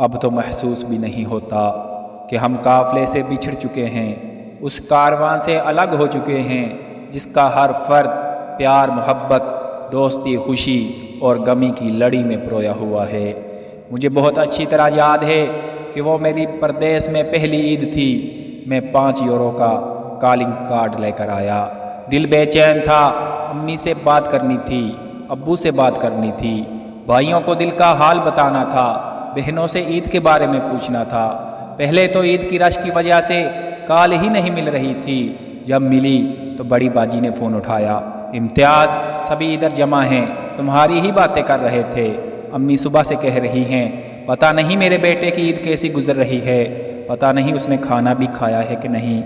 اب تو محسوس بھی نہیں ہوتا کہ ہم قافلے سے بچھڑ چکے ہیں، اس کارواں سے الگ ہو چکے ہیں جس کا ہر فرد پیار، محبت، دوستی، خوشی اور غمی کی لڑی میں پرویا ہوا ہے۔ مجھے بہت اچھی طرح یاد ہے کہ وہ میری پردیس میں پہلی عید تھی۔ میں 5 یورو کا کالنگ کارڈ لے کر آیا۔ دل بے چین تھا، امی سے بات کرنی تھی، ابو سے بات کرنی تھی، بھائیوں کو دل کا حال بتانا تھا، بہنوں سے عید کے بارے میں پوچھنا تھا۔ پہلے تو عید کی رش کی وجہ سے کال ہی نہیں مل رہی تھی، جب ملی تو بڑی باجی نے فون اٹھایا، امتیاز سبھی ادھر جمع ہیں، تمہاری ہی باتیں کر رہے تھے۔ امی صبح سے کہہ رہی ہیں پتہ نہیں میرے بیٹے کی عید کیسی گزر رہی ہے، پتہ نہیں اس نے کھانا بھی کھایا ہے کہ نہیں،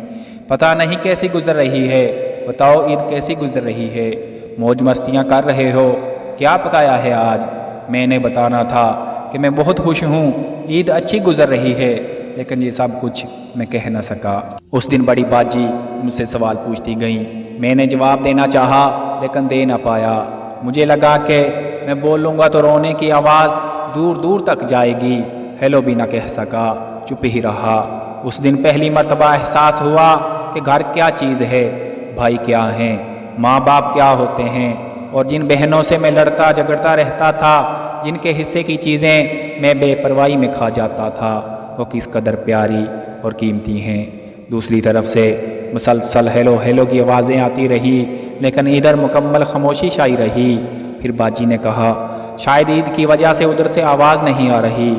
پتہ نہیں کیسی گزر رہی ہے، بتاؤ عید کیسی گزر رہی ہے، موج مستیاں کر رہے ہو، کیا پکایا ہے آج؟ میں نے بتانا تھا کہ میں بہت خوش ہوں، عید اچھی گزر رہی ہے، لیکن یہ سب کچھ میں کہہ نہ سکا۔ اس دن بڑی باجی مجھ سے سوال پوچھتی گئیں، میں نے جواب دینا چاہا لیکن دے نہ پایا۔ مجھے لگا کہ میں بولوں گا تو رونے کی آواز دور دور تک جائے گی، ہیلو بھی نہ کہہ سکا، چپ ہی رہا۔ اس دن پہلی مرتبہ احساس ہوا کہ گھر کیا چیز ہے، بھائی کیا ہیں، ماں باپ کیا ہوتے ہیں، اور جن بہنوں سے میں لڑتا جھگڑتا رہتا تھا، جن کے حصے کی چیزیں میں بے پرواہی میں کھا جاتا تھا، وہ کس قدر پیاری اور قیمتی ہیں۔ دوسری طرف سے مسلسل ہیلو ہیلو کی آوازیں آتی رہی، لیکن ادھر مکمل خاموشی چھائی رہی۔ پھر باجی نے کہا شاید عید کی وجہ سے ادھر سے آواز نہیں آ رہی۔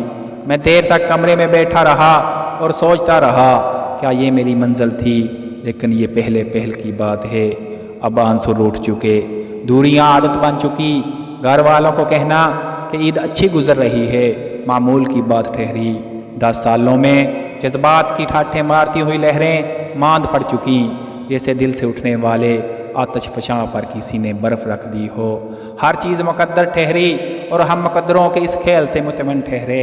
میں دیر تک کمرے میں بیٹھا رہا اور سوچتا رہا کیا یہ میری منزل تھی، لیکن یہ پہلے پہل کی بات ہے۔ اب آنسو روٹھ چکے، دوریاں عادت بن چکی، گھر والوں کو کہنا کہ عید اچھی گزر رہی ہے معمول کی بات ٹھہری۔ 10 سالوں میں جذبات کی ٹھاٹھیں مارتی ہوئی لہریں ماند پڑ چکی، جیسے دل سے اٹھنے والے آتش فشاں پر کسی نے برف رکھ دی ہو۔ ہر چیز مقدر ٹھہری اور ہم مقدروں کے اس کھیل سے مطمئن ٹھہرے،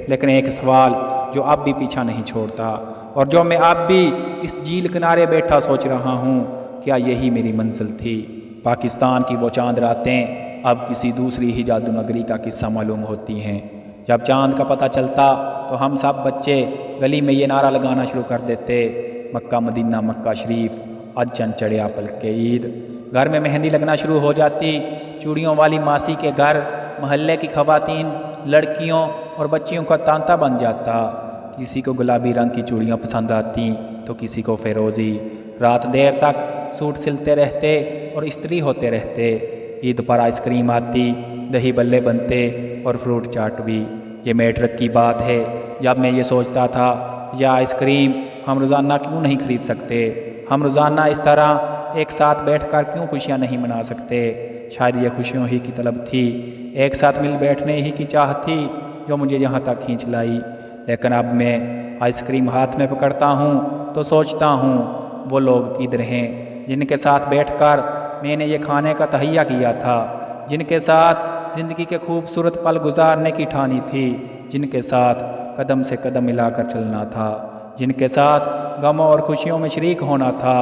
لیکن ایک سوال جو اب بھی پیچھا نہیں چھوڑتا، اور جو میں اب بھی اس جھیل کنارے بیٹھا سوچ رہا ہوں، کیا یہی میری منزل تھی؟ پاکستان کی وہ چاند راتیں اب کسی دوسری ہی جادو نگری کا قصہ معلوم ہوتی ہیں۔ جب چاند کا پتہ چلتا تو ہم سب بچے گلی میں یہ نعرہ لگانا شروع کر دیتے، مکہ مدینہ مکہ شریف، آج چند چڑھیا پلک عید۔ گھر میں مہندی لگنا شروع ہو جاتی، چوڑیوں والی ماسی کے گھر محلے کی خواتین، لڑکیوں اور بچیوں کا تانتا بن جاتا۔ کسی کو گلابی رنگ کی چوڑیاں پسند آتی تو کسی کو فیروزی۔ رات دیر تک سوٹ سلتے رہتے اور استری ہوتے رہتے۔ عید پر آئس کریم آتی، دہی بلے بنتے اور فروٹ چاٹ بھی۔ یہ میٹرک کی بات ہے جب میں یہ سوچتا تھا یہ آئس کریم ہم روزانہ کیوں نہیں خرید سکتے، ہم روزانہ اس طرح ایک ساتھ بیٹھ کر کیوں خوشیاں نہیں منا سکتے۔ شاید یہ خوشیوں ہی کی طلب تھی، ایک ساتھ مل بیٹھنے ہی کی چاہت تھی جو مجھے یہاں تک کھینچ لائی۔ لیکن اب میں آئس کریم ہاتھ میں پکڑتا ہوں تو سوچتا ہوں وہ لوگ کدھر ہیں جن کے ساتھ بیٹھ کر میں نے یہ کھانے کا تہیہ کیا تھا، جن کے ساتھ زندگی کے خوبصورت پل گزارنے کی ٹھانی تھی، جن کے ساتھ قدم سے قدم ملا کر چلنا تھا، جن کے ساتھ غموں اور خوشیوں میں شریک ہونا تھا،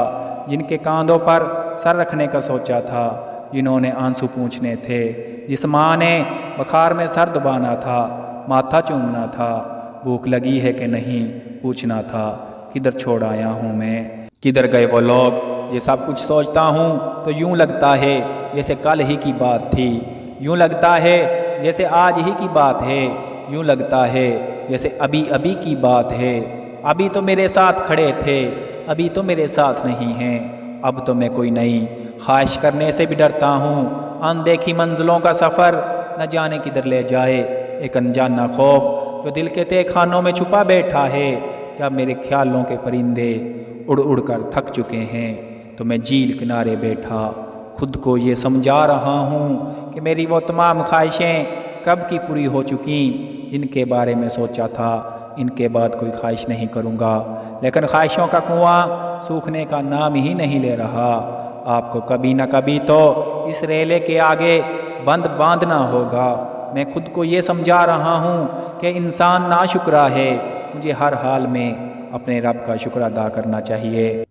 جن کے کاندھوں پر سر رکھنے کا سوچا تھا، جنہوں نے آنسو پونچھنے تھے، جس ماں نے بخار میں سر دبانا تھا، ماتھا چومنا تھا، بھوک لگی ہے کہ نہیں پوچھنا تھا، کدھر چھوڑ آیا ہوں میں، کدھر گئے وہ لوگ۔ یہ سب کچھ سوچتا ہوں تو یوں لگتا ہے جیسے کل ہی کی بات تھی، یوں لگتا ہے جیسے آج ہی کی بات ہے، یوں لگتا ہے جیسے ابھی ابھی کی بات ہے۔ ابھی تو میرے ساتھ کھڑے تھے، ابھی تو میرے ساتھ نہیں ہیں، اب تو میں کوئی نئی خواہش کرنے سے بھی ڈرتا ہوں۔ اندیکھی منزلوں کا سفر نہ جانے کدھر لے جائے، ایک انجانا خوف جو دل کے تہہ خانوں میں چھپا بیٹھا ہے۔ جب میرے خیالوں کے پرندے اڑ اڑ کر تھک چکے ہیں تو میں جھیل کنارے بیٹھا خود کو یہ سمجھا رہا ہوں کہ میری وہ تمام خواہشیں کب کی پوری ہو چکیں جن کے بارے میں سوچا تھا ان کے بعد کوئی خواہش نہیں کروں گا۔ لیکن خواہشوں کا کنواں سوکھنے کا نام ہی نہیں لے رہا۔ آپ کو کبھی نہ کبھی تو اس ریلے کے آگے بند باندھنا ہوگا۔ میں خود کو یہ سمجھا رہا ہوں کہ انسان ناشکرا ہے، مجھے ہر حال میں اپنے رب کا شکر ادا کرنا چاہیے۔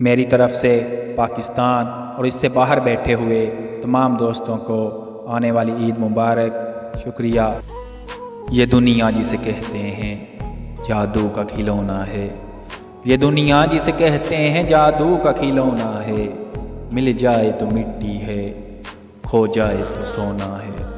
میری طرف سے پاکستان اور اس سے باہر بیٹھے ہوئے تمام دوستوں کو آنے والی عید مبارک۔ شکریہ۔ یہ دنیا جسے کہتے ہیں جادو کا کھلونا ہے، یہ دنیا جسے کہتے ہیں جادو کا کھلونا ہے، مل جائے تو مٹی ہے، کھو جائے تو سونا ہے۔